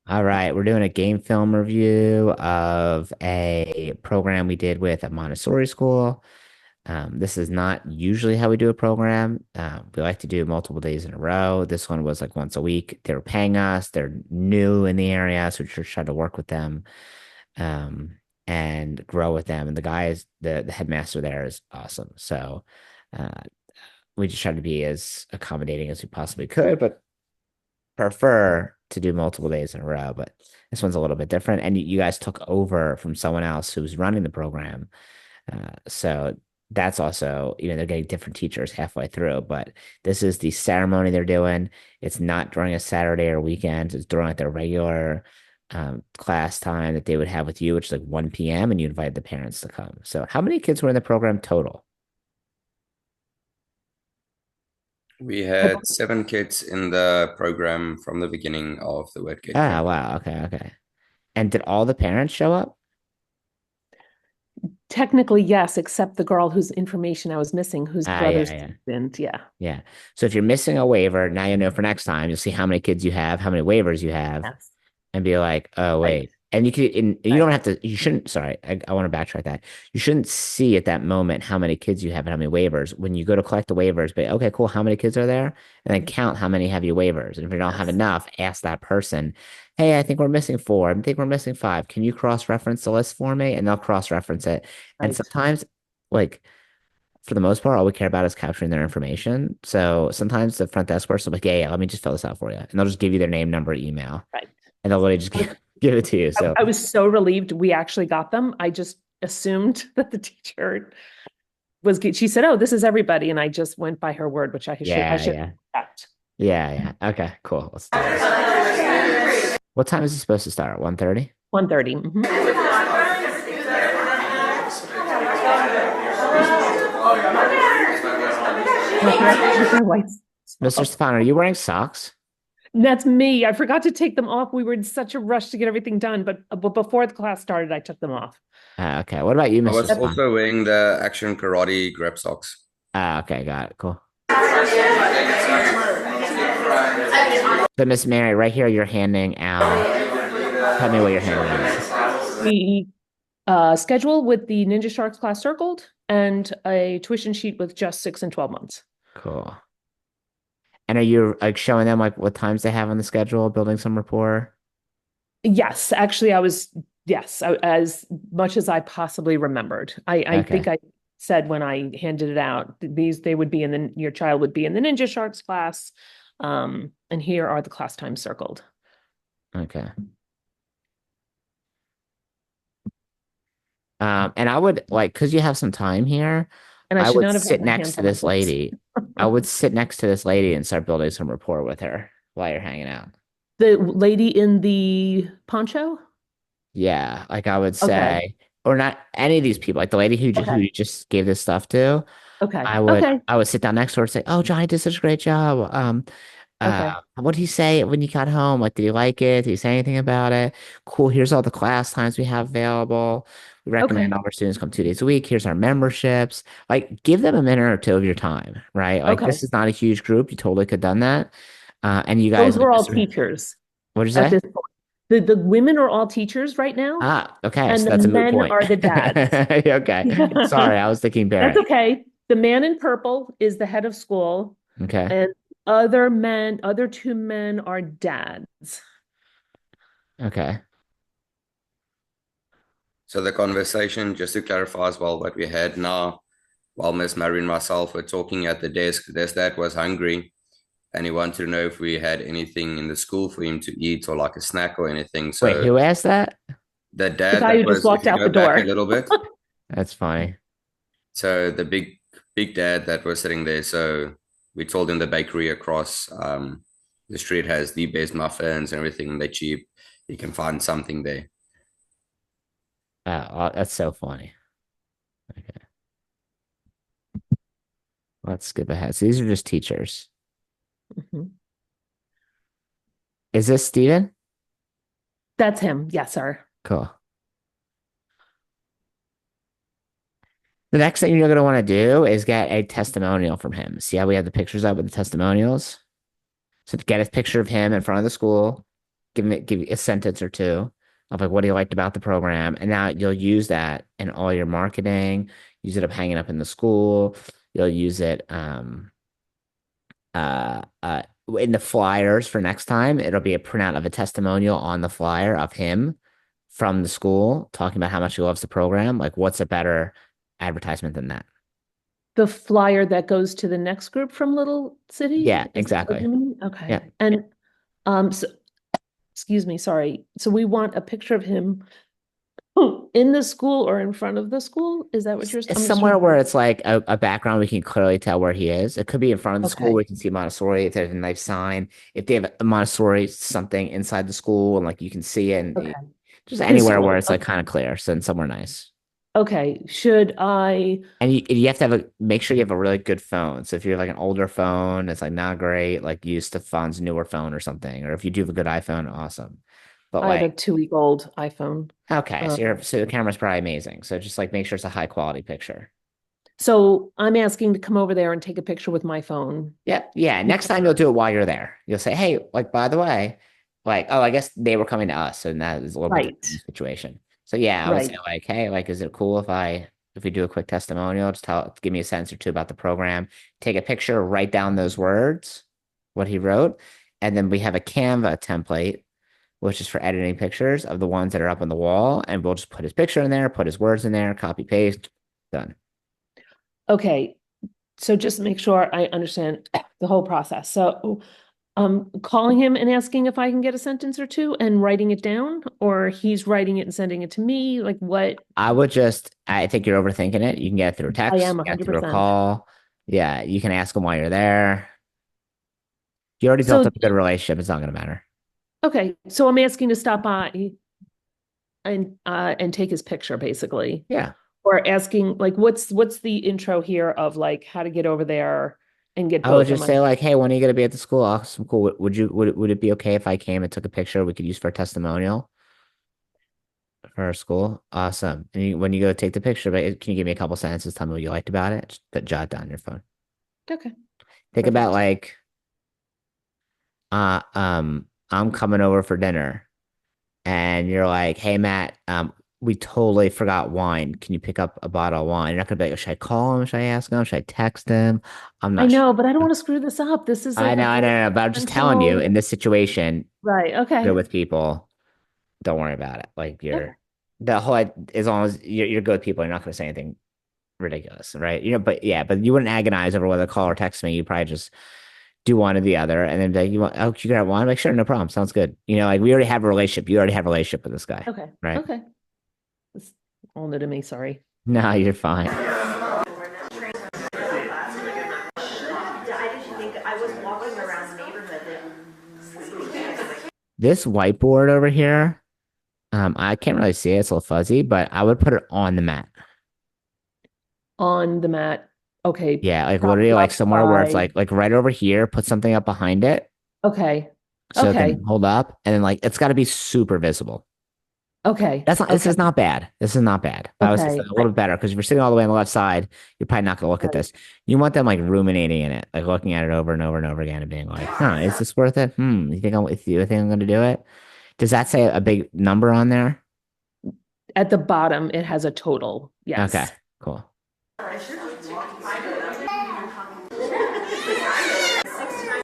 All right, we're doing a game film review of a program we did with a Montessori school. This is not usually how we do a program. We like to do multiple days in a row. This one was like once a week. They were paying us. They're new in the area, so we just tried to work with them and grow with them. And the guy is the headmaster there is awesome. So uh, we just tried to be as accommodating as we possibly could, but prefer to do multiple days in a row, but this one's a little bit different. And you guys took over from someone else who's running the program. So that's also, they're getting different teachers halfway through, but this is the ceremony they're doing. It's not during a Saturday or weekend, it's during like their regular class time that they would have with you, which is like 1 p.m. and you invite the parents to come. So how many kids were in the program total? We had 7 kids in the program from the beginning of the Word Kid Ah, camp. wow. Okay. Okay. And did all the parents show up? Technically, yes, except the girl whose information I was missing, whose Ah, yeah, brother's yeah. didn't. Yeah. Yeah. So if you're missing a waiver, now you know for next time, you'll see how many kids you have, how many waivers you have, Yes. and be like, oh, Right. wait. And and you don't Right. have to, you shouldn't, sorry, I want to backtrack that. You shouldn't see at that moment how many kids you have and how many waivers. When you go to collect the waivers, but okay, cool, how many kids are there? And then count how many have you waivers. And if you don't have Yes. enough, ask that person, hey, I think we're missing four. I think we're missing five. Can you cross-reference the list for me? And they'll cross-reference it. And Right. sometimes, like, for the most part, all we care about is capturing their information. So sometimes the front desk person will be like, yeah, let me just fill this out for you. And they'll just give you their name, number, email, Right. and they'll literally just I, give it to you. I So I was so relieved we actually got them. I just assumed that the teacher she said, "Oh, this is everybody," and I just went by her word, which I yeah, should yeah, have. yeah, yeah. Okay, cool. Let's do this. What time is it supposed to start? 1:30? 1:30. With my wife. Mr. Stefan, are you wearing socks? That's me. I forgot to take them off. We were in such a rush to get everything done, but before the class started, I took them off. Okay. What about you, I Mr. was Stefan? also wearing the Action Karate grab socks. Okay, got it. Cool. So, Miss Mary, right here, you're handing out. Tell me what you're handing out. The schedule with the Ninja Sharks class circled and a tuition sheet with just 6 and 12 months. Cool. And are you like showing them like what times they have on the schedule, building some rapport? Yes, actually, as much as I possibly remembered. I think Okay. I said when I handed it out, they would be your child would be in the Ninja Sharks class. And here are the class times circled. Okay. And I would like, because you have some time here, And I I should would not have had sit my next hands to on my this books. lady. I would sit next to this lady and start building some rapport with her while you're hanging out. The lady in the poncho? Yeah, like I would Okay. say, or not any of these people, like the lady who Okay. you just gave this stuff to. Okay. I would Okay. I would sit down next to her and say, "Oh, Johnny did such a great job. Okay. What did he say when you got home? Like, did he like it? Did he say anything about it? Cool. Here's all the class times we have available. We recommend Okay. all our students come 2 days a week. Here's our memberships. Like, give them a minute or two of your time, right? Like, Okay. this is not a huge group. You totally could have done that. And you guys Those like were all this. teachers What'd you at say? this point. The women are all teachers right now, Ah, okay. and So the that's a moot men point. are the dads. Okay. Sorry, I was thinking That's parent. okay. The man in purple is the head of school, Okay. and other two men are dads. Okay. So the conversation, just to clarify as well, what we had now, while Miss Mary and myself were talking at the desk, this dad was hungry and he wanted to know if we had anything in the school for him to eat or like a snack or anything. Wait, So who asked that? the The dad guy that who just was, if walked you out go the back a door. little bit, That's funny. so the big dad that was sitting there. So we told him the bakery across the street has the best muffins and everything. They're cheap. You can find something there. Oh, that's so funny. Okay. Let's skip ahead. So these are just teachers. Mhm. Is this Steven? That's him. Yes, sir. Cool. The next thing you're going to want to do is get a testimonial from him. See how we have the pictures up with the testimonials? So get a picture of him in front of the school. give you a sentence or two of like what he liked about the program, and now you'll use that in all your marketing. Use it up hanging up in the school. You'll use it uh uh in the flyers for next time. It'll be a printout of a testimonial on the flyer of him from the school talking about how much he loves the program. Like, what's a better advertisement than that? The flyer that goes to the next group from Little City? Yeah, Is that what exactly. you mean? Yeah. Okay. And so excuse me, sorry. So we want a picture of him in the school or in front of the school? Is that what you're, It's I'm just somewhere trying where to, it's like a background we can clearly tell where he is. It could be in front of the school where okay, we can see Montessori if there's a nice sign. If they have a Montessori something inside the school and like you can see it and okay. just His anywhere where school. it's like kind of clear. So in somewhere nice. Okay. Should I, And you have to make sure you have a really good phone. So if you're like an older phone, it's like not great, like use Stefan's newer phone or something. Or if you do have a good iPhone, awesome. But I have a like, 2-week old iPhone. okay, Uh, so the camera's probably amazing. So just like make sure it's a high quality picture. so I'm asking to come over there and take a picture with my phone. Yeah, yeah. Next time you'll do it while you're there. You'll say, "Hey, like by the way, like oh, I guess they were coming to us, and that is a little bit Right, different situation." So yeah, I would say right. like, "Hey, like, is it cool if we do a quick testimonial? Just give me a sentence or two about the program. Take a picture, write down those words, what he wrote, and then we have a Canva template, which is for editing pictures of the ones that are up on the wall, and we'll just put his picture in there, put his words in there, copy paste, done." Okay. So just make sure I understand the whole process. So calling him and asking if I can get a sentence or two and writing it down, or he's writing it and sending it to me, like what? I think you're overthinking it. You can get it through I text, am get it through a 100%. call. Yeah, you can ask them while you're there. You already built So, up a good relationship. It's not going to matter. okay, so I'm asking to stop by and take his picture basically, Yeah. or asking like what's the intro here of like how to get over there and get I would both of just my, say like, hey, when are you going to be at the school? Awesome, cool. Would it be okay if I came and took a picture we could use for a testimonial for our school? Awesome. And when you go take the picture, but can you give me a couple sentences? Tell me what you liked about it. Just jot down your phone. okay, Think about perfect. like, I'm coming over for dinner. And you're like, hey Matt, we totally forgot wine. Can you pick up a bottle of wine? You're not gonna be like, should I call him? Should I ask him? Should I text him? I'm I not sure. know, but I don't want to screw this up. This is I like a know, I know, very I know, but I'm just telling you, in essential, this situation, right, good okay, with people, don't worry about it. Like okay, the whole, as long as you're good with people, you're not gonna say anything ridiculous, right? But yeah, but you wouldn't agonize over whether to call or text me. You probably just do one or the other, and then be like, you want, oh, you got one? I'm like, sure, no problem, sounds good. Like we already have a relationship. You already have a relationship with this guy, okay, right? okay. It's all new to me, sorry. No, you're fine. This whiteboard over here, I can't really see it. It's a little fuzzy, but I would put it on the mat. On the mat, okay, Yeah, like literally propped like up somewhere where it's by, like right over here, put something up behind it okay, so it okay, can hold up, and then like it's got to be super visible. okay, That's not, this okay, is not bad. This is not bad. But I was just a okay. little bit better because if you're sitting all the way on the left side, you're probably not going to look at Right. this. You want them like ruminating in it, like looking at it over and over and over again and being like, huh, is this worth it? You think I'm going to do it? Does that say a big number on there? At the bottom, it has a total, Okay, yes. cool.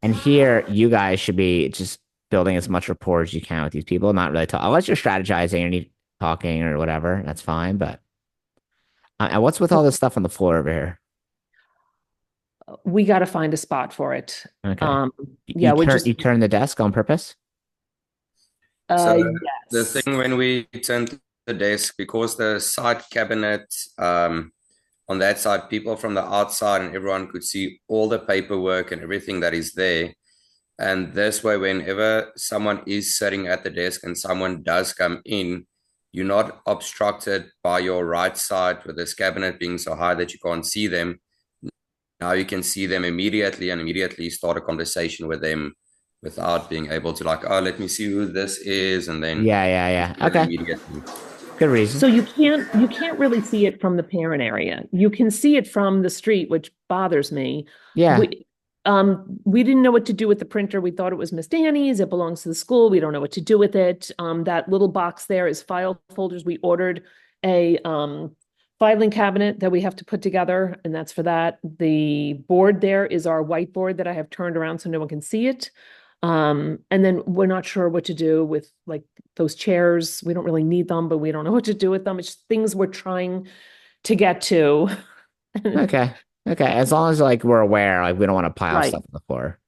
And here, you guys should be just building as much rapport as you can with these people, not really talk unless you're strategizing or need talking or whatever. That's fine. But and what's with all this stuff on the floor over here? We got to find a spot for it. Okay, Um, you yeah, we're turn just, you turn the desk on purpose. So the yes. thing when we turned the desk, because the side cabinet on that side, people from the outside and everyone could see all the paperwork and everything that is there. And this way, whenever someone is sitting at the desk and someone does come in, you're not obstructed by your right side with this cabinet being so high that you can't see them. Now you can see them immediately and immediately start a conversation with them without being able to like, oh, let me see who this is, and then Yeah, yeah, yeah. Okay, immediately. good reason. So you can't really see it from the parent area. You can see it from the street, which bothers me. Yeah, We, We didn't know what to do with the printer. We thought it was Miss Danny's. It belongs to the school. We don't know what to do with it. That little box there is file folders. We ordered a filing cabinet that we have to put together, and that's for that. The board there is our whiteboard that I have turned around so no one can see it. And then we're not sure what to do with like those chairs. We don't really need them, but we don't know what to do with them. It's just things we're trying to get to. Okay. Okay. As long as like we're aware, like we don't want to pile Right. stuff on the floor.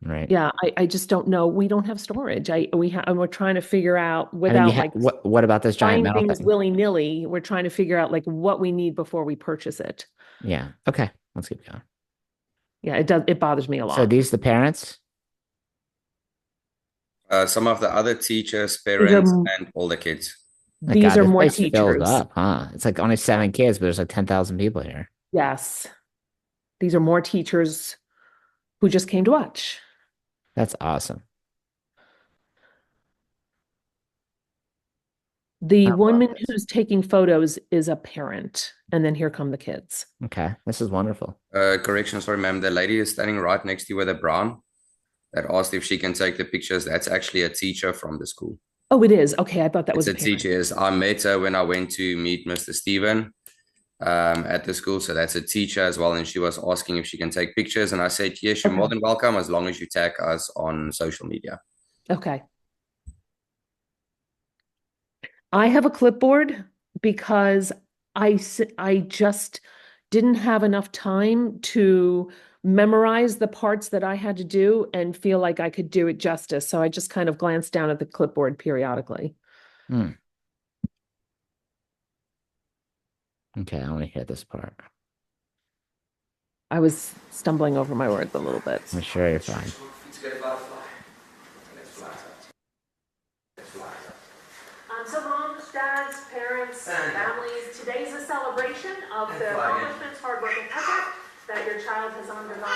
Right. Yeah, I just don't know. We don't have storage. And we're trying to figure out I mean, without like what about this giant buying metal things thing? willy-nilly, we're trying to figure out like what we need before we purchase it. Yeah. Okay. Let's keep going. Yeah, it bothers me a So lot. these the parents? Some of the other teachers, These parents, are and all the kids. My these God, are this more place fills teachers. up, huh? It's like only 7 kids, but there's like 10,000 people here. Yes. These are more teachers who just came to watch. That's awesome. The I love woman this. who's taking photos is a parent, and then here come the kids. Okay. This is wonderful. Correction, sorry, ma'am. The lady is standing right next to you with a brown that asked if she can take the pictures. That's actually a teacher from the school. Oh, it is. Okay, I thought that It's was a a parent. teacher. Yes, I met her when I went to meet Mr. Stephan at the school. So that's a teacher as well. And she was asking if she can take pictures. And I said, yes, you're more Okay. than welcome as long as you tag us on social media. Okay. I have a clipboard because I just didn't have enough time to memorize the parts that I had to do and feel like I could do it justice. So I just kind of glanced down at the clipboard periodically. Hmm. Okay, I want to hear this part. I was stumbling over my words a little bit. I'm sure you're fine. So moms, dads, parents, families, today's a celebration of the accomplishments, hard work, and effort that your child has undergone.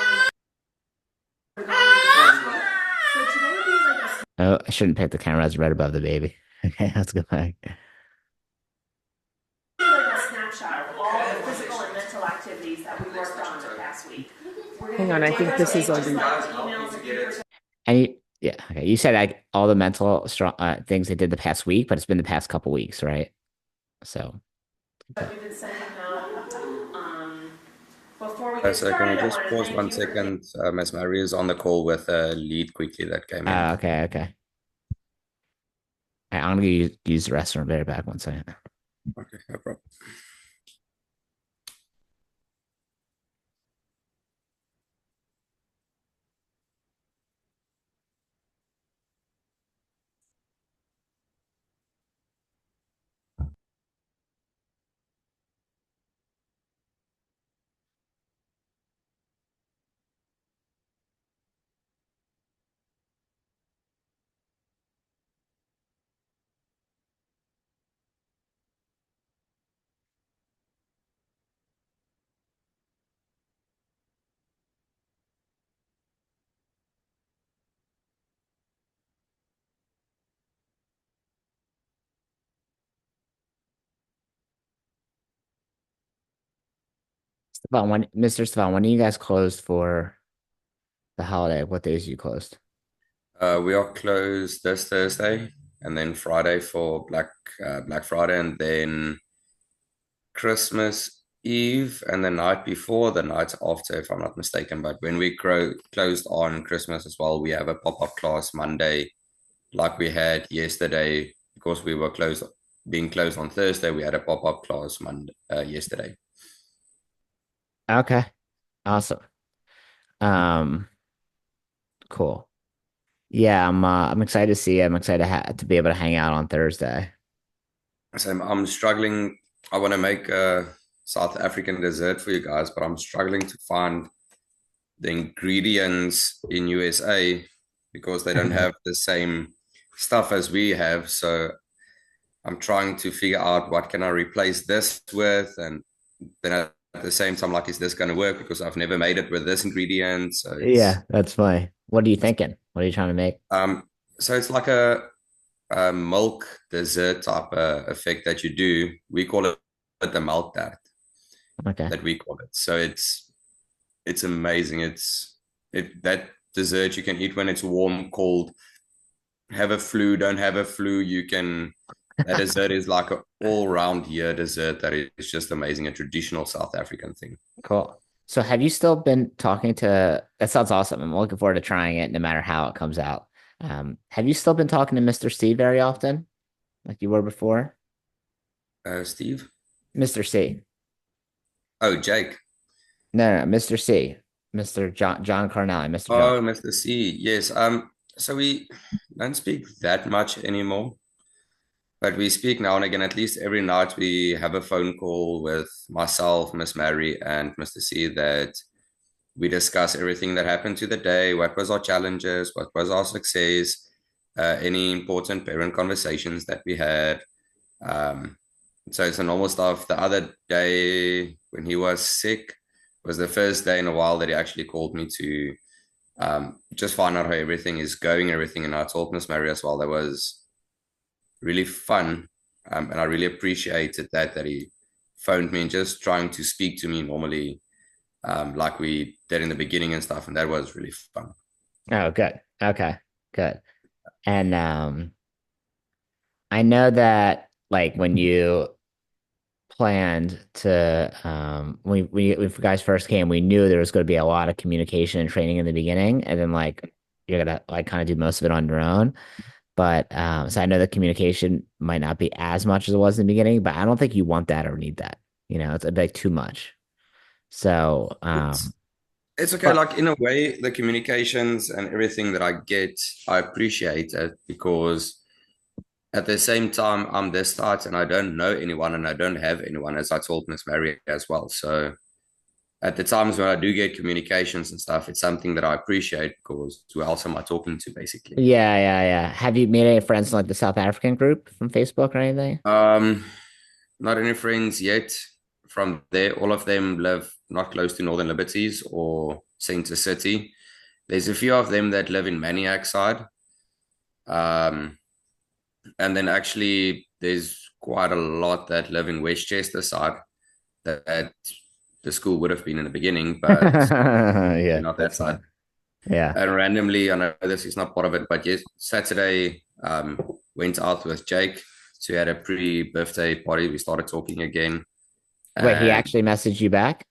So today will be like a Oh, I shouldn't pick the cameras right above the baby. Okay, let's go back. snapshot of all the physical and mental activities that we worked on the past week. Hang on, I think this is a loop. And yeah, okay. You said like all the mental strong things they did the past week, but it's been the past couple weeks, right? So We've been sending out, before we get So can we started, I just want to pause thank one you for second? Ms. Mary is on the call with a lead quickly that came in. okay, okay. I'm gonna use the restroom. Better back 1 second. Okay, no problem. Stefan, Mr. Stefan, when are you guys closed for the holiday? What days are you closed? We are closed this Thursday and then Friday for Black Friday and then Christmas Eve and the night before, the night after, if I'm not mistaken. But when we closed on Christmas as well, we have a pop-up class Monday, like we had yesterday, because we were being closed on Thursday. We had a pop-up class Monday, yesterday. Okay, awesome. Um, cool. Yeah, I'm excited to see. I'm excited to be able to hang out on Thursday. So I'm struggling. I want to make a South African dessert for you guys, but I'm struggling to find the ingredients in USA because they don't have the same stuff as we have. So I'm trying to figure out what can I replace this with, and then at the same time, like, is this going to work? Because I've never made it with this ingredient. So Yeah, that's funny. What are you thinking? What are you trying to make? um, it's like a milk dessert type effect that you do. We call it the milk tart Okay. that we call it. So it's amazing. that dessert you can eat when it's warm, cold, have a flu, don't have a flu. You can, that dessert is like an all round year dessert that is just amazing, a traditional South African thing. Cool. So have you still been talking to, that sounds awesome. I'm looking forward to trying it no matter how it comes out. Have you still been talking to Mr. C very often, like you were before? Steve? Mr. C. Oh, Jake. No, Mr. C. Mr. John Carnelli, Mr. John. Oh, Mr. C. Yes. So we don't speak that much anymore, but we speak now and again. At least every night we have a phone call with myself, Miss Mary, and Mr. C that we discuss everything that happened to the day, what was our challenges, what was our success, any important parent conversations that we had. Um, so it's a normal stuff. The other day when he was sick was the first day in a while that he actually called me to just find out how everything is going, everything. And I told Miss Mary as well, that was really fun. And I really appreciated that he phoned me and just trying to speak to me normally, like we did in the beginning and stuff. And that was really fun. Oh, good. Okay, good. And I know that like when you planned to when you guys first came, we knew there was going to be a lot of communication and training in the beginning, and then like you're gonna like kind of do most of it on your own. But so I know the communication might not be as much as it was in the beginning, but I don't think you want that or need that. You know, it's a bit too much. So It's, it's okay. but Like in a way, the communications and everything that I get, I appreciate it because at the same time, I'm this side and I don't know anyone and I don't have anyone, as I told Miss Mary as well. So at the times when I do get communications and stuff, it's something that I appreciate because who else am I talking to basically? yeah. Have you made any friends in like the South African group from Facebook or anything? Um, Not any friends yet from there. All of them live not close to Northern Liberties or Center City. There's a few of them that live in Maniac side. Um, and then actually there's quite a lot that live in Westchester side that the school would have been in the beginning, but Yeah, not that that's side. fine. Yeah. And randomly, I know this is not part of it, but yes, Saturday went out with Jake. So we had a pre-birthday party. We started talking again, Wait, he and actually messaged you back?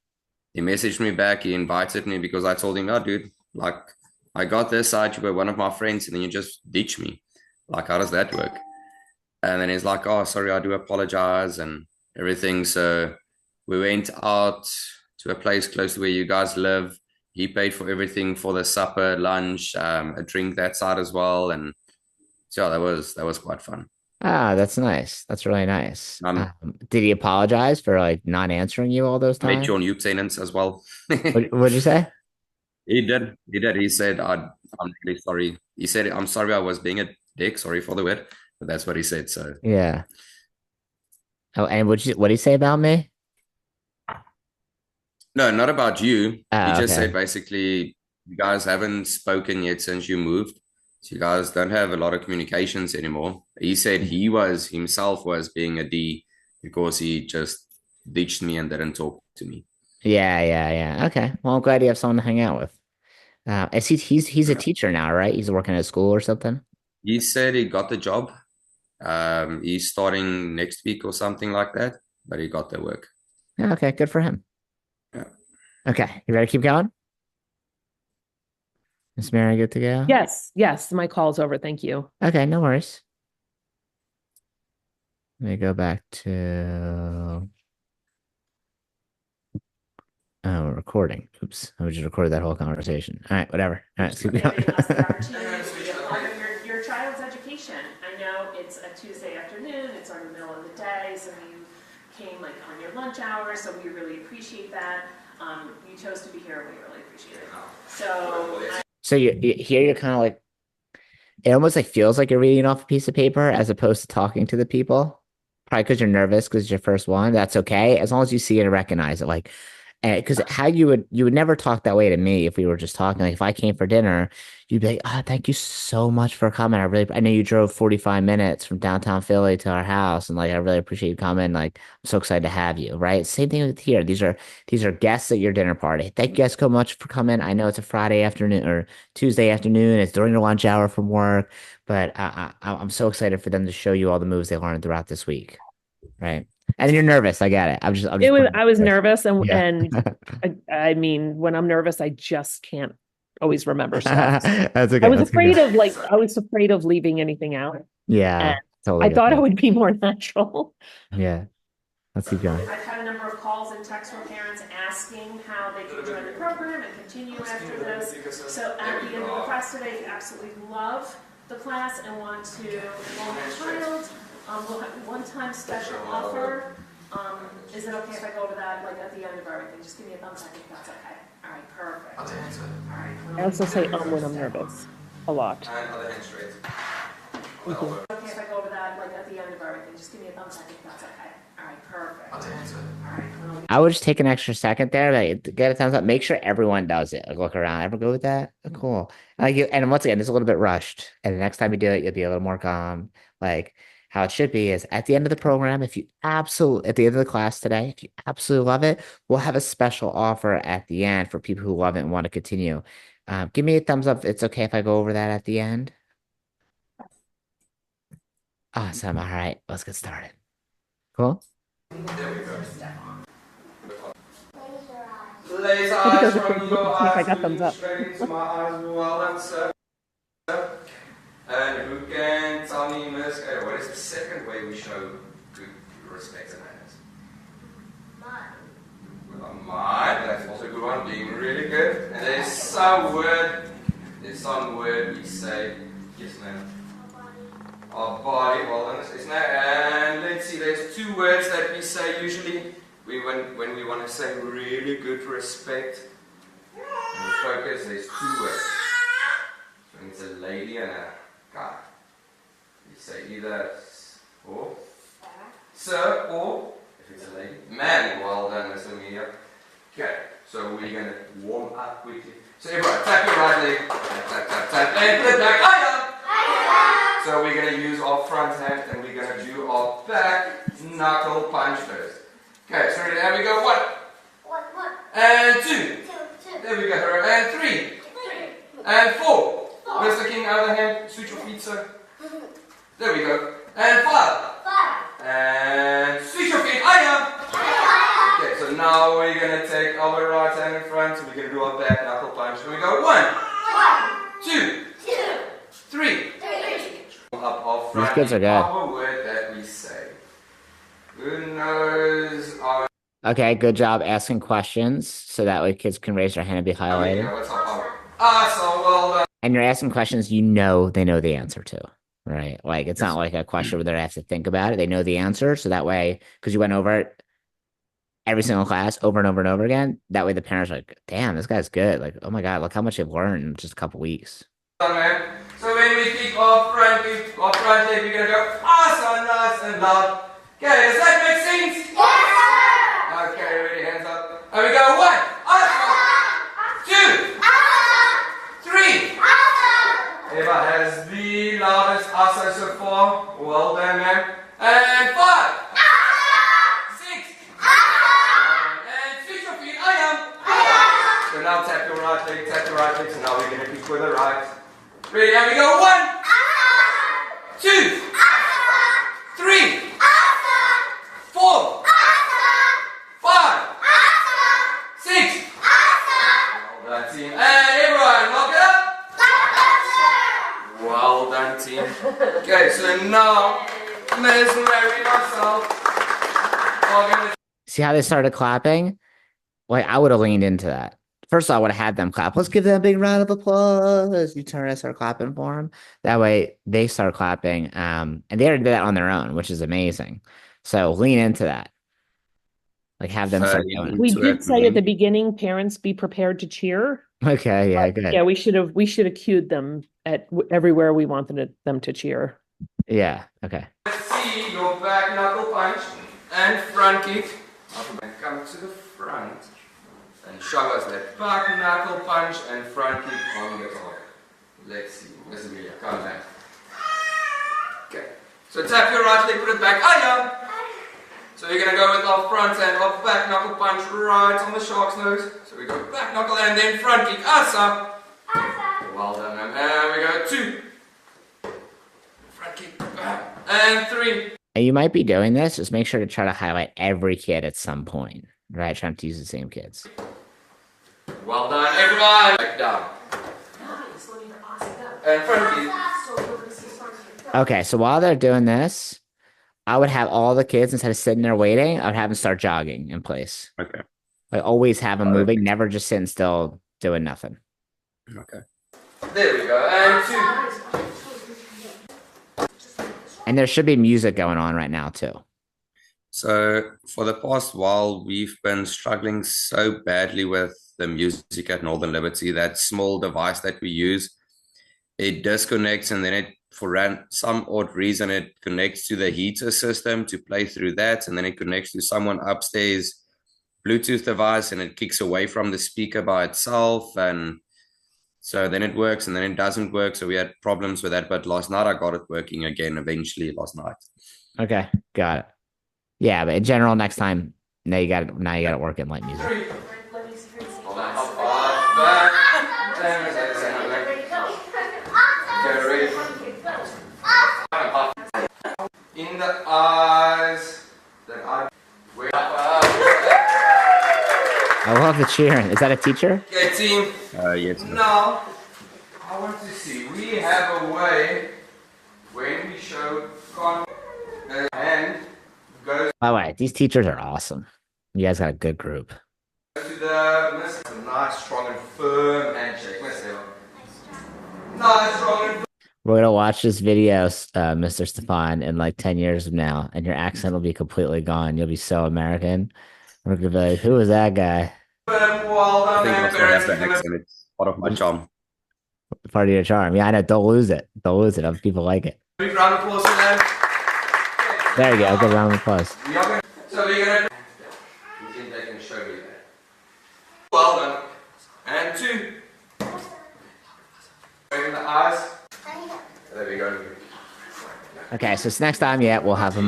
he messaged me back. He invited me because I told him, "Oh, dude, like I got this side. You were one of my friends, and then you just ditch me. Like, how does that work?" And then he's like, "Oh, sorry, I do apologize and everything." So we went out to a place close to where you guys live. He paid for everything for the supper, lunch, a drink that side as well. And so that was quite fun. Ah, that's nice. That's really nice. Um, Did he apologize for like not answering you all those I met times? your new tenants as well. What'd you say? He did. He did. He said, I'm really sorry. He said, I'm sorry I was being a dick. Sorry for the word. But that's what he said. So, Yeah. Oh, and what'd he say about me? no, not about you. He Oh, just said okay. basically, you guys haven't spoken yet since you moved. So you guys don't have a lot of communications anymore. He said he was himself was being a D because he just ditched me and didn't talk to me. Yeah. Okay. Well, I'm glad you have someone to hang out with. Is he's a teacher now, right? He's working at a school or something. He said he got the job. He's starting next week or something like that, but he got the work. Yeah, okay, good for him. Yeah. Okay, you ready to keep going? Miss Mary, good to go? Yes, my call's over. Thank you. Okay, no worries. Let me go back to we're recording. Oops, I just recorded that whole conversation. All right, whatever. All right, let's keep going. Your child's education. I know it's a Tuesday afternoon, it's on the middle of the day, so you came like on your lunch hour, so we really appreciate that. You chose to be here, and we really appreciate it. So So here you're kind of like it almost like feels like you're reading off a piece of paper as opposed to talking to the people. Probably because you're nervous because it's your first one. That's okay as long as you see it and recognize it. Like because how you would never talk that way to me if we were just talking. Like if I came for dinner, you'd be like, "Ah, thank you so much for coming. I know you drove 45 minutes from downtown Philly to our house, and like I really appreciate you coming. Like I'm so excited to have you." Right? Same thing with here. These are guests at your dinner party. Thank you guys so much for coming. I know it's a Friday afternoon or Tuesday afternoon. It's during the lunch hour from work, but I'm so excited for them to show you all the moves they learned throughout this week. Right? And then you're nervous. I get it. I'm It just was, putting I was nervous yeah. and I mean, when I'm nervous, I just can't always remember stuff. That's okay. That's okay. I was afraid of leaving anything out. And Yeah, totally I get thought I that. would be more natural. Yeah, let's keep going. I've had a number of calls and texts from parents asking how they can join the program and continue after this. So at the end of the class today, if you absolutely love the class and want to enroll your child, we'll have a one-time special offer. Is it okay if I go over that like at the end of everything? Just give me a thumbs up if that's okay. All right, perfect. All right. I also say when I'm nervous a lot. And other hand straight. Okay, if I go over that like at the end of everything, just give me a thumbs up if that's okay. All right, perfect. All right. I would just take an extra second there, like get a thumbs up. Make sure everyone does it. Like look around. Ever go with that? Oh, cool. Like and once again, it's a little bit rushed. And the next time you do it, you'll be a little more calm. Like how it should be is at the end of the program, if you absolutely at the end of the class today, if you absolutely love it, we'll have a special offer at the end for people who love it and want to continue. Give me a thumbs up. It's okay if I go over that at the end. Awesome. All right, let's get started. Cool. Lace Maybe eyes those are from pretty your good. See if I eyes, got thumbs looking up. straight into my eyes, well and so. And who can tell me, Miss, what is the second way we show good respect and manners? Mine, that's also a good one, being really good. And there's some word we say, yes ma'am. Our body, well then it's now, and let's see, there's two words that we say usually when we want to say really good respect. And focus, there's two words. So it's a lady and a guy. You say either or sir or if it's a lady, man. Well done, Mr. Media. Okay, so we're gonna warm up quickly. So everyone, tap your right leg, tap, and flip back. So we're gonna use our front hand and we're gonna do our back knuckle punch first. Okay, so ready, there we go. One. And two. There we go. And three. And four. Mr. King, other hand, switch your feet, sir. There we go. And five. And switch your feet. Okay, so now we're gonna take our right hand in front. So we're gonna do our back knuckle punch. And we go 1, 2, 3. Up our front. These kids are good. Our word that we say. Who knows our... Okay, good job asking questions so that way kids can raise their hand and be highlighted. Awesome, well done. And you're asking questions you know they know the answer to, right? Like it's not like a question where they have to think about it. They know the answer. So that way, because you went over it every single class over and over and over again, that way the parents are like, damn, this guy's good. Like, oh my God, look how much they've learned in just a couple weeks. Man. So when we kick off front leg, we're gonna go awesome, nice and loud. Okay, does that make sense? Yes! Okay, ready, hands up. And we go 1, awesome. 2, awesome. 3. Eva has the loudest awesome so far. Well done, man. And 5, awesome. 6, awesome. And switch your feet. I am. So now tap your right leg, so now we're gonna kick with the right. Ready, and we go 1, 2, 3, 4, 5, 6. Well done, team. And everyone, lock it up. Well done, team. Okay, so now, Miss Mary and myself are gonna... See how they started clapping? Like I would have leaned into that. First of all, I would have had them clap. Let's give them a big round of applause. You turn and start clapping for them. That way they start clapping. And they already did that on their own, which is amazing. So lean into that. Like have them start doing We did say at the beginning, parents be prepared to cheer. it. Okay, yeah, good. Yeah, we should have cued them at everywhere we wanted them to cheer. Yeah, okay. Let's see your back knuckle punch and front kick. Come to the front. And shove us that back knuckle punch and front kick on the top. Let's see. Where's Amelia? Come back. Okay. So tap your right leg, put it back. Yeah. So you're going to go with our front and our back knuckle punch right on the shark's nose. So we go back knuckle and then front kick. Asa. Well done, ma'am. And we go 2. Front kick. And 3. And you might be doing this. Just make sure to try to highlight every kid at some point. Right? Trying to use the same kids. Well done, everyone. Back down. And front kick. Okay, so while they're doing this, I would have all the kids, instead of sitting there waiting, I would have them start jogging in place. Okay. Like always have them moving, never just sitting still doing nothing. Okay. There we go. And 2. And there should be music going on right now too. So for the past while, we've been struggling so badly with the music at Northern Liberty. That small device that we use, it disconnects, and then it, for some odd reason, it connects to the heater system to play through that, and then it connects to someone upstairs Bluetooth device, and it kicks away from the speaker by itself, and so then it works and then it doesn't work. So we had problems with that, but last night I got it working again eventually last night. Okay, got it. Yeah, but in general, next time, now you got it working like music. In the eyes that I I love the cheering. Is that a teacher? Okay, team. Yes. Now, I want to see. We have a way when we show hand goes By the way, these teachers are awesome. You guys got a good group. to the miss. A nice, strong, and firm handshake. Miss Stephan. Nice, strong, and We're gonna watch this video, Mr. Stephan, in like 10 years from now, and your accent will be completely gone. You'll be so American. We're gonna be like, who was that guy? firm. Well I done, think man. that's what I have Parents, the accent. It's part of my charm. Part of your charm. Yeah, I know. Don't lose it. Don't lose it. Other people like it. big round of applause for them. There you go. Good round of applause. We are going so we're going to. You think they can show me that? Well done. And 2. In the eyes. There we go. Okay, so it's next time, yeah, we'll have them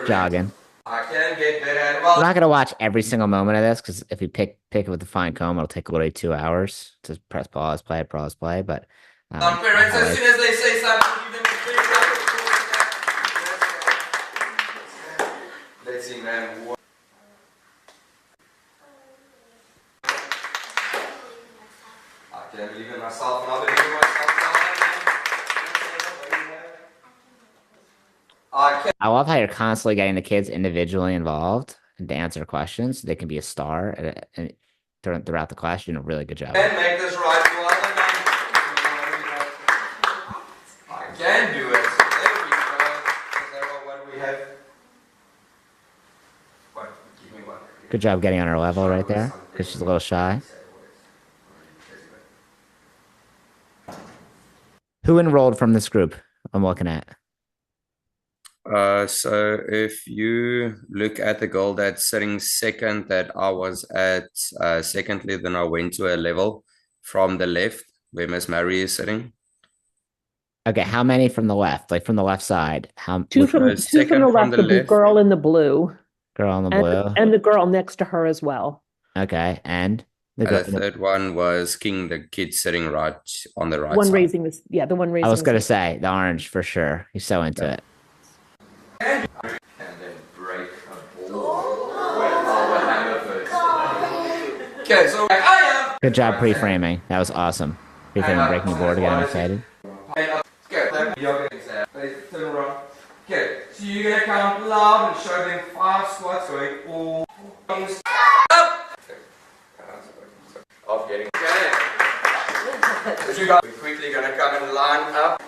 jogging. I can get better. I'm Well, not gonna watch every single moment of this because if we pick it with the fine comb, it'll take literally 2 hours to press pause, play, pause, play. But parents, as soon as they say something, give them a big round of applause. Let's see, man. I can't believe in myself, and I believe in myself. I can't. I love how you're constantly getting the kids individually involved and to answer questions. So they can be a star and throughout the class. You're doing a really good job. Make this right. I can do it. There we go. What do we have? What? Give me one. Good job getting on her level right there because she's a little shy. Who enrolled from this group I'm looking at? So if you look at the girl that's sitting second that I was at secondly, then I went to a level from the left where Miss Mary is sitting. Okay, how many from the left? Like from the left side? Two from the left, the girl in the blue. Girl in the blue. And the girl next to her as well. Okay, and the third one was King, the kid sitting right on the right one side. raising this, yeah, the one raising. I was gonna say the orange for sure. He's so into it. And then break a ball. Okay, so I am. Good job pre-framing. That was awesome. Pre-framing, breaking the board, getting excited. Okay, turn around. Okay, so you're gonna count loud and show them 5 squats going all up. Off getting okay. We're quickly gonna come and line up.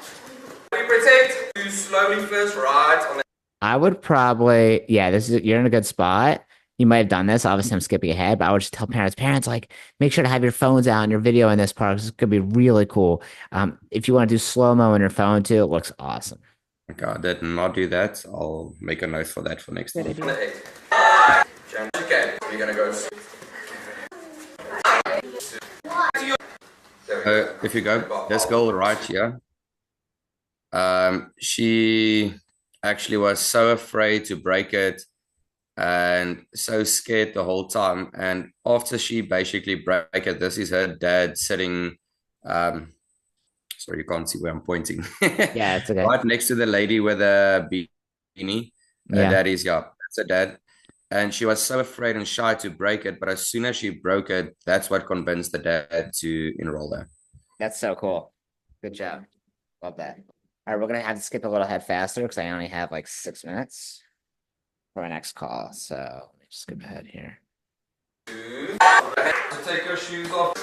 We protect. Do slowly first, right on the. I would probably, yeah, you're in a good spot. You might have done this. Obviously, I'm skipping ahead, but I would just tell parents, like, make sure to have your phones out and your video in this part. This could be really cool. If you want to do slow-mo on your phone too, it looks awesome. Okay, I did not do that. I'll make a note for that for next time. Okay, we're gonna go. If you go, this girl right here, she actually was so afraid to break it and so scared the whole time. And after she basically break it, this is her dad sitting, sorry, you can't see where I'm pointing. Yeah, it's okay. Right next to the lady with a beanie. Yeah. That is, yeah, that's her dad. And she was so afraid and shy to break it. But as soon as she broke it, that's what convinced the dad to enroll her. That's so cool. Good job. Love that. All right, we're gonna have to skip a little head faster because I only have like 6 minutes for my next call. So let me just skip ahead here. Take your shoes off.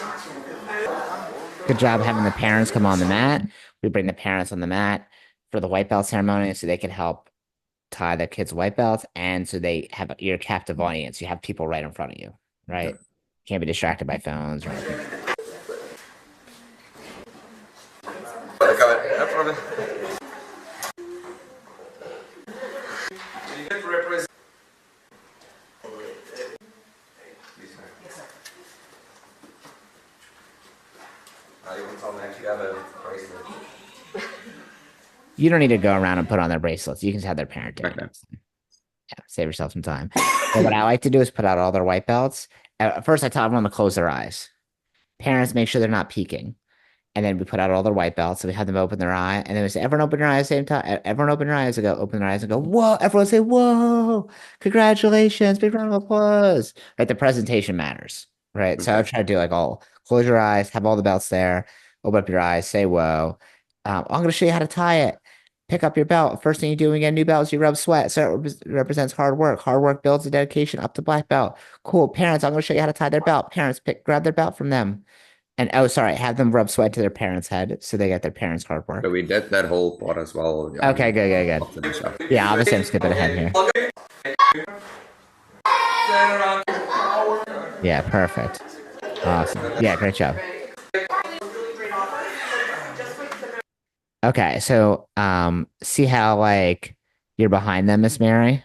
Good job having the parents come on the mat. We bring the parents on the mat for the white belt ceremony so they can help tie the kids' white belts and so they have your captive audience. You have people right in front of you, right? Can't be distracted by phones or anything. No problem. You get to represent. You can tell me actually have a bracelet. You don't need to go around and put on their bracelets. You can just have their parent do it. Okay. Yeah, save yourself some time. But what I like to do is put out all their white belts. At first, I tell everyone to close their eyes. Parents make sure they're not peeking. And then we put out all their white belts. So we have them open their eye. And then we say, everyone open your eyes at the same time. Everyone open your eyes and go, open their eyes and go, whoa. Everyone say, whoa. Congratulations. Big round of applause. Right. The presentation matters. Right. So I Okay. try to do like all close your eyes, have all the belts there, open up your eyes, say whoa. I'm going to show you how to tie it. Pick up your belt. First thing you do when you get a new belt is you rub sweat. So it represents hard work. Hard work builds the dedication up to black belt. Cool. Parents, I'm going to show you how to tie their belt. Parents, grab their belt from them. And oh, sorry, have them rub sweat to their parents' head so they get their parents' hard So work. we did that whole part as well. Okay, good. After the show. Yeah, obviously I'm skipping ahead here. Yeah, perfect. Awesome. Yeah, great job. Okay, so see how like you're behind them, Miss Mary?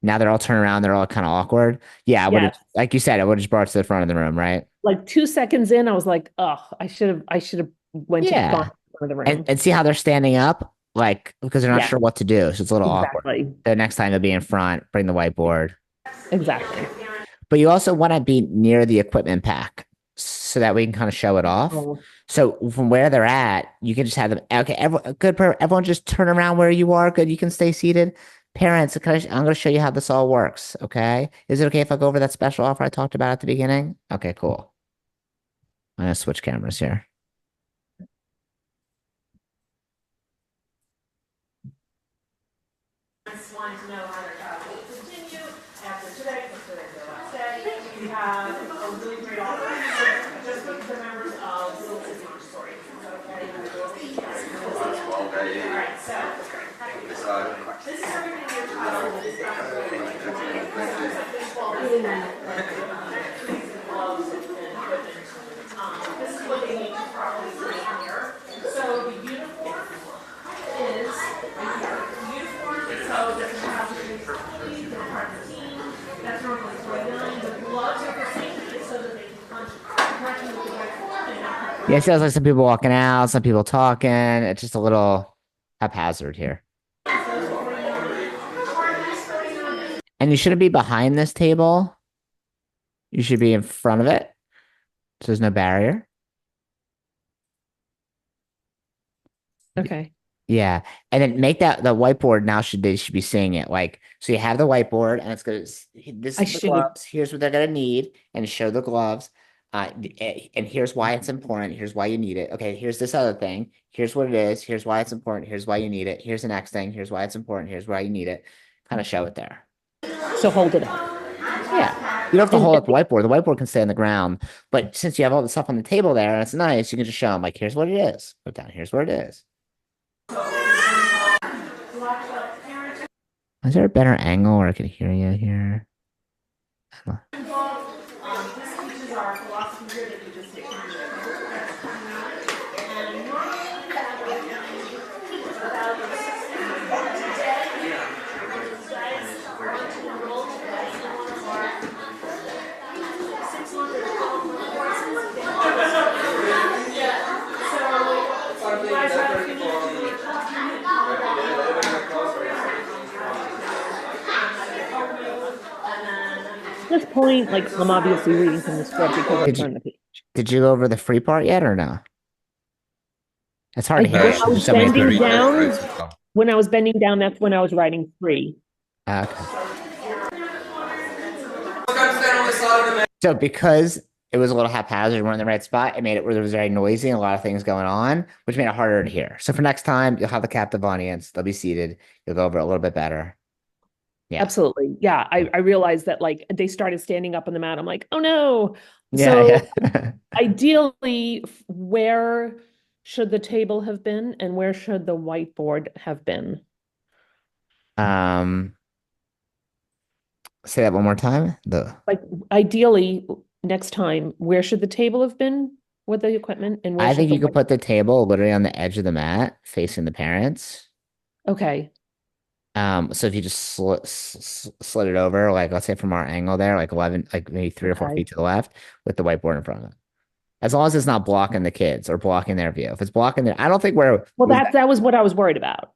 Now they're all turned around, they're all kind of awkward. Yeah, I would have, Yes. like you said, I would have just brought it to the front of the room, right? Like 2 seconds in, I was like, oh, I should have went to Yeah. gone to the front of the room. And see how they're standing up, like because they're not Yeah. sure what to do, so it's a little awkward. Exactly. The next time they'll be in front, bring the whiteboard. Exactly. But you also want to be near the equipment pack so that we can kind of show it off. Oh, So from where they're at, you can just have them. Okay, everyone just turn around where you are. Good, you can stay seated. Parents, I'm going to show you how this all works. Okay, is it okay if I go over that special offer I talked about at the beginning? Okay, cool. I'm going to switch cameras here. Want to know how their child will continue after today, because today's their last day. We have a really great offer just with the members of Little City Montessori. Okay. All right, so this is everything your child is this is what they need to properly train here. So the uniform is right here. The uniform, so doesn't have to be complete, they're part of the team. That's normally $49. The gloves are for safety so that they can punch with the right form and not. Yeah, it sounds like some people walking out, some people talking. It's just a little haphazard here. And you shouldn't be behind this table. You should be in front of it. So there's no barrier. Okay. Yeah. And then make that the whiteboard now they should be seeing it. Like, so you have the whiteboard and it's gonna this I is the should- gloves. Here's what they're gonna need and show the gloves. And here's why it's important. Here's why you need it. Okay, here's this other thing. Here's what it is. Here's why it's important. Here's why you need it. Here's the next thing. Here's why it's important. Here's why you need it. Kind of show it there. So hold it up. Yeah. You don't have to hold up the whiteboard. The whiteboard can stay on the ground. But since you have all the stuff on the table there and it's nice, you can just show them like, here's what it is. Put down, here's what it is. Is there a better angle where I can hear you here? This teaches our philosophy here that you just take from your and normally point, like I'm obviously reading from the script because I've Did you turned the page. did you go over the free part yet or no? It's hard I, to hear when you. I She was There's so many wants to bending people. read both down, quotes as well. when I was bending down, that's when I was writing 3. Okay. Come stand on the side of the man. So because it was a little haphazard, we're in the right spot, it made it where there was very noisy and a lot of things going on, which made it harder to hear. So for next time, you'll have the captive audience. They'll be seated. You'll go over it a little bit better. Yeah. Absolutely. Yeah. I realized that like they started standing up on the mat. I'm like, oh no. Yeah, So yeah. ideally, where should the table have been and where should the whiteboard have been? um, say that one more time. Like ideally, next time, where should the table have been with the equipment and where I should think the you could white? put the table literally on the edge of the mat facing the parents. Okay. So if you just slid it over, like let's say from our angle there, like 11, like maybe 3 or 4 feet Okay. to the left with the whiteboard in front of it. As long as it's not blocking the kids or blocking their view. If it's blocking their, I don't think where it Well, was, that was what I was worried about.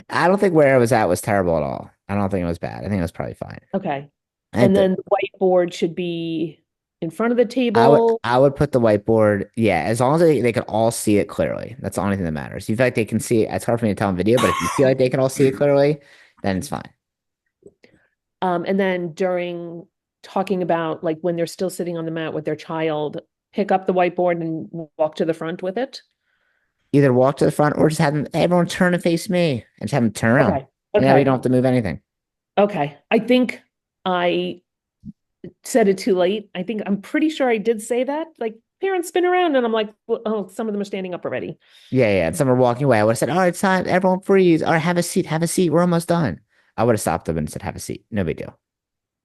I don't think where it was at was terrible at all. I don't think it was bad. I think it was probably fine. Okay. I think And that then the whiteboard should be in front of the table. I would put the whiteboard, yeah, as long as they can all see it clearly. That's the only thing that matters. If you feel like they can see it, it's hard for me to tell in video, but if you feel like they can all see it clearly, then it's fine. And then during talking about like when they're still sitting on the mat with their child, pick up the whiteboard and walk to the front with it. Either walk to the front or just have them, everyone turn and face me and just have them turn around. Okay. And that way you Okay. don't have to move anything. Okay. I think I said it too late. I'm pretty sure I did say that. Like parents spin around and I'm like, well, oh, some of them are standing up already. Yeah, yeah. And some are walking away. I would have said, all right, it's time. Everyone freeze. All right, have a seat. Have a seat. We're almost done. I would have stopped them and said, have a seat. No big deal.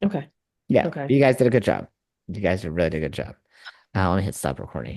Okay. Yeah. Okay. You guys did a good job. You guys really did a good job. Let me hit stop recording.